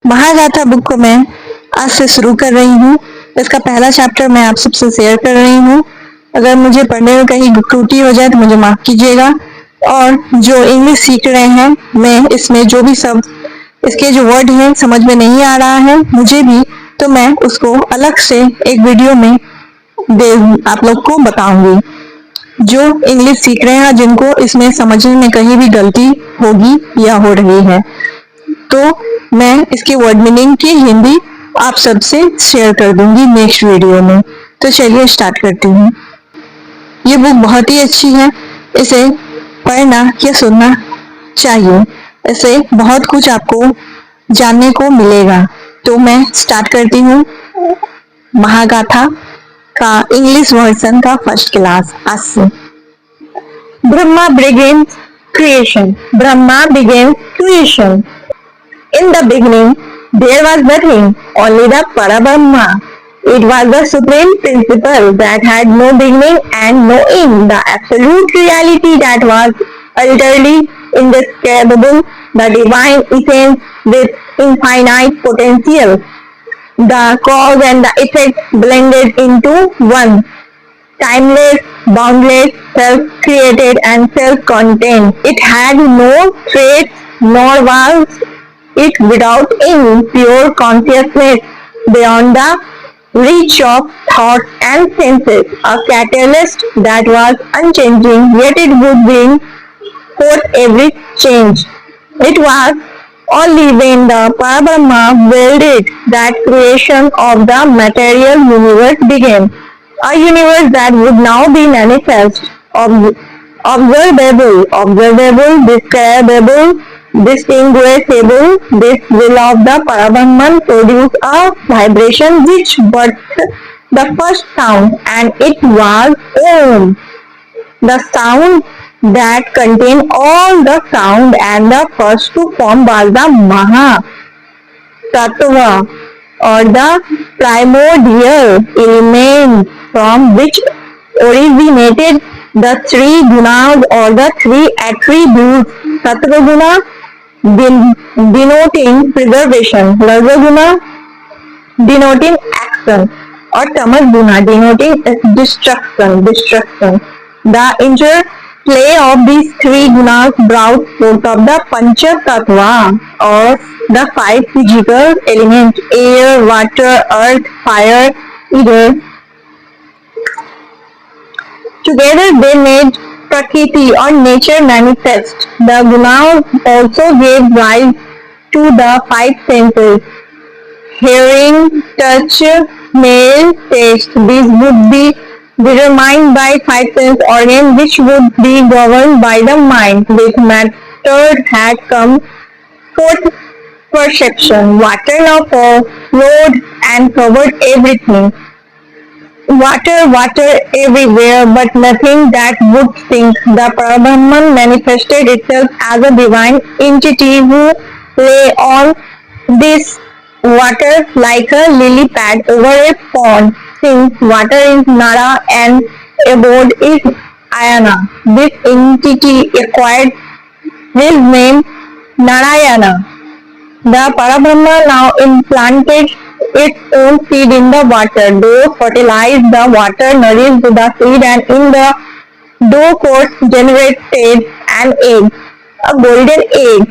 महागाथा book को मैं आज से शुरू कर रही हूँ। इसका पहला चैप्टर मैं आप सबसे शेयर कर रही हूँ। अगर मुझे पढ़ने में कहीं त्रुटि हो जाए तो मुझे माफ कीजिएगा। और जो इंग्लिश सीख रहे हैं, मैं इसमें जो भी शब्द इसके जो वर्ड हैं समझ में नहीं आ रहा है मुझे भी, तो मैं उसको अलग से एक वीडियो में आप लोग को बताऊंगी। जो इंग्लिश सीख रहे हैं, जिनको इसमें समझने में कहीं भी गलती होगी या हो रही है, तो मैं इसके वर्ड मीनिंग की हिंदी आप सबसे शेयर कर दूंगी नेक्स्ट वीडियो में। तो चलिए स्टार्ट करती हूँ। ये बुक बहुत ही अच्छी है, इसे पढ़ना या सुनना चाहिए। इसे बहुत कुछ आपको जानने को मिलेगा। तो मैं स्टार्ट करती हूँ महागाथा का इंग्लिश वर्जन का फर्स्ट क्लास आज से। Brahma begins creation. Brahma begins creation. In the beginning, there was nothing, only the Parabrahma. It was the supreme principle that had no beginning and no end, the absolute reality that was utterly indescribable, the divine essence with infinite potential. The cause and the effect blended into one, timeless, boundless, self-created and self-contained. It had no traits nor was it without any pure consciousness beyond the reach of thought and senses, a catalyst that was unchanging, yet it would bring forth every change. It was only when the Parabrahma willed it that creation of the material universe began, a universe that would now be manifest, observable, describable, distinguishable. This will of the Parabrahman produced a vibration which birthed the first sound, and it was Om. The sound that contained all the sound, and the first to form was the Maha Tattva, or the primordial element from which originated the three gunas or the three attributes. Sattva guna denoting preservation, Rajaguna denoting action, or Tamas guna denoting destruction. The interplay of these three gunas brought forth of the Pancha Tattva, or the five physical elements: air, water, earth, fire, ether. Together they made Prakriti or nature manifest. The gunas also gave rise to the five senses: hearing, touch, smell, taste. These would be determined by five sense organs, which would be governed by the mind. With matter had come forth perception. Water now flowed and covered everything. Water everywhere, but nothing that would sink. The Parabrahman manifested itself as a divine entity who lay on this water like a lily pad over a pond. Since water is Nara and abode is Ayana, this entity acquired his name Narayana. The Parabrahma now implanted its own seed in the water. Dough fertilized the water, nourished the seed, and in the dough course generated an egg, a golden egg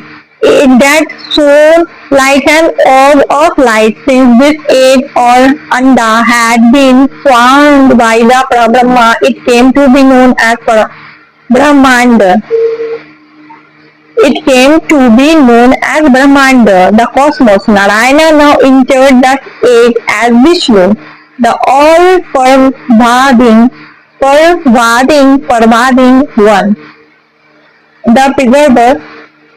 that shone like an orb of light. Since this egg or anda had been formed by the Parabrahma, it came to be known as Brahmanda. It came to be known as Brahmanda, the cosmos. Narayana now entered the egg as Vishnu, the all-pervading one, the preserver,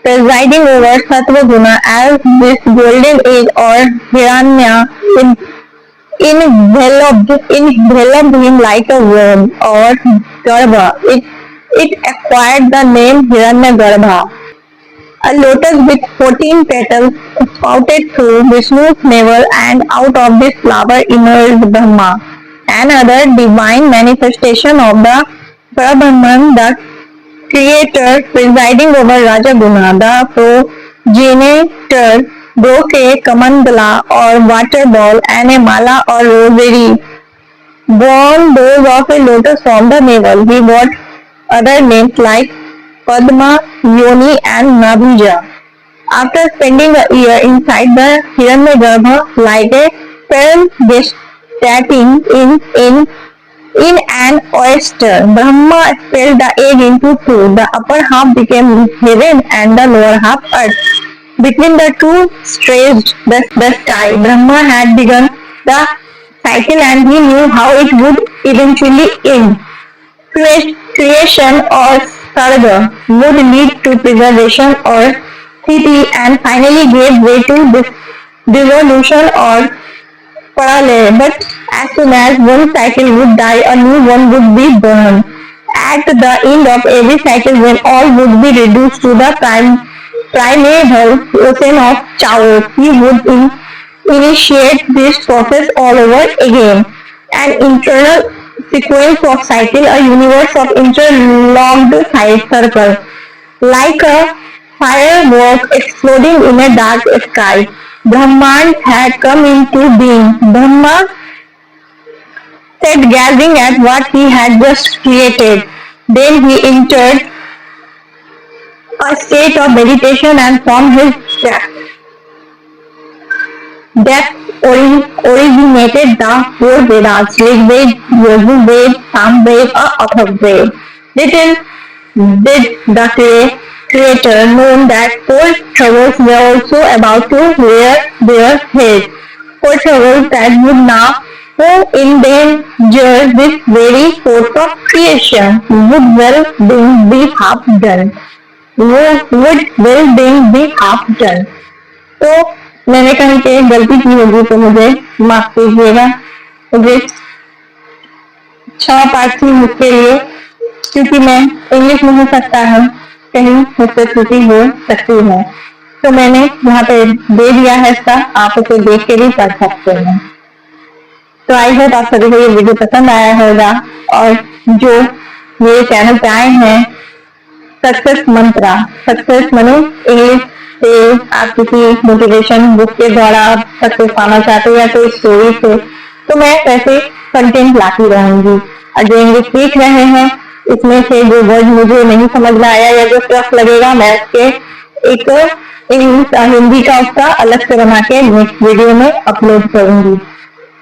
presiding over Sattva Guna, as this golden egg or Hiranya enveloped him like a worm, or Garbha. It acquired the name Hiranyagarbha. A lotus with 14 petals sprouted through Vishnu's navel, and out of this flower emerged Brahma, another divine manifestation of the Parabrahman, the creator presiding over Rajaguna, the progenitor bouquet, kamandala or water ball, and a mala or rosary. Born those of a lotus from the navel. He got other names like Padma, Yoni, and Nabija. After spending a year inside the Hiranyagarbha like a pearl gestating in an oyster, Brahma split the egg into two. The upper half became heaven and the lower half earth. Between the two stretched the sky. Brahma had begun the cycle and he knew how it would eventually end. Creation or sarga would lead to preservation or sthiti and finally gave way to dissolution or parallel. But as soon as one cycle would die, a new one would be born. At the end of every cycle, when all would be reduced to the primeval ocean of chaos, he would initiate this process all over again. An internal sequence of cycle, a universe of interlocked circles, like a firework exploding in a dark sky. Brahman had come into being. Brahma sat gazing at what he had just created. Then he entered a state of meditation and from his depth originated the four Vedas, Rigved, Yajurved, Samved, or Atharvaved. Little did the creator know that four troubles were also about to rear their heads. Four troubles that would now endanger this very force of creation would well be half done. तो मैंने कहीं पे गलती की होगी तो मुझे माफ कीजिएगा। मुझे क्षमा प्रार्थी मुझके लिए, क्योंकि मैं इंग्लिश में हो सकता है कहीं मुझसे त्रुटि हो सकती है। तो मैंने यहाँ पे दे दिया है इसका, आप उसे देख के भी पढ़ सकते हैं। तो आई होप आप सभी को ये वीडियो पसंद आया होगा, और जो मेरे चैनल पे आए हैं सक्सेस मंत्रा, सक्सेस मनो इंग्लिश से आप किसी मोटिवेशन बुक के द्वारा सक्सेस पाना चाहते हो या कोई स्टोरी से, तो मैं ऐसे कंटेंट लाती रहूंगी। और जो इंग्लिश सीख रहे हैं इसमें से जो वर्ड मुझे नहीं समझ में आया या जो टफ लगेगा, मैं उसके एक इंग्लिश हिंदी का उसका अलग से बना के नेक्स्ट वीडियो में अपलोड करूंगी।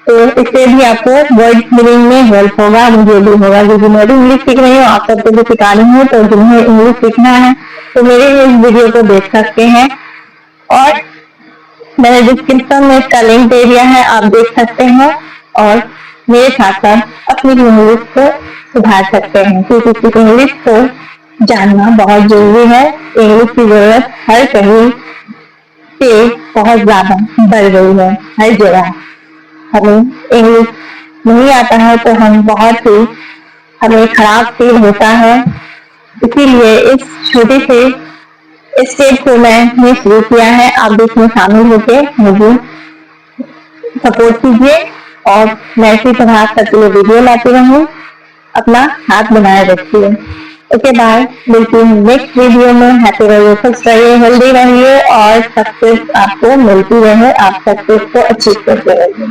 तो इससे भी आपको वर्ड मीनिंग में हेल्प होगा, मुझे भी होगा, क्योंकि मैं भी इंग्लिश सीख रही हूँ, आप सबको भी सिखा रही हूँ। तो जिन्हें इंग्लिश सीखना है तो मेरे इस वीडियो को देख सकते हैं, और मैंने डिस्क्रिप्शन में इसका लिंक दे दिया है, आप देख सकते हैं और मेरे साथ साथ अपनी इंग्लिश को सुधार सकते हैं, क्योंकि इंग्लिश को जानना बहुत जरूरी है। इंग्लिश की जरूरत हर कहीं से बहुत ज्यादा बढ़ गई है, हर जगह। हमें इंग्लिश नहीं आता है तो हम बहुत ही हमें खराब फील होता है, इसीलिए इस छोटे से स्टेप को मैंने शुरू किया है। आप भी इसमें शामिल होके मुझे सपोर्ट कीजिए, और मैं इसी तरह सबके लिए वीडियो लाती रहूं। अपना हाथ बनाए रखिए। ओके बाय, मिलती हूँ नेक्स्ट वीडियो में। हैप्पी रहिए, खुश रहिए, हेल्दी रहिए, और सक्सेस आपको मिलती रहे, आप सक्सेस को अचीव करते रहिए।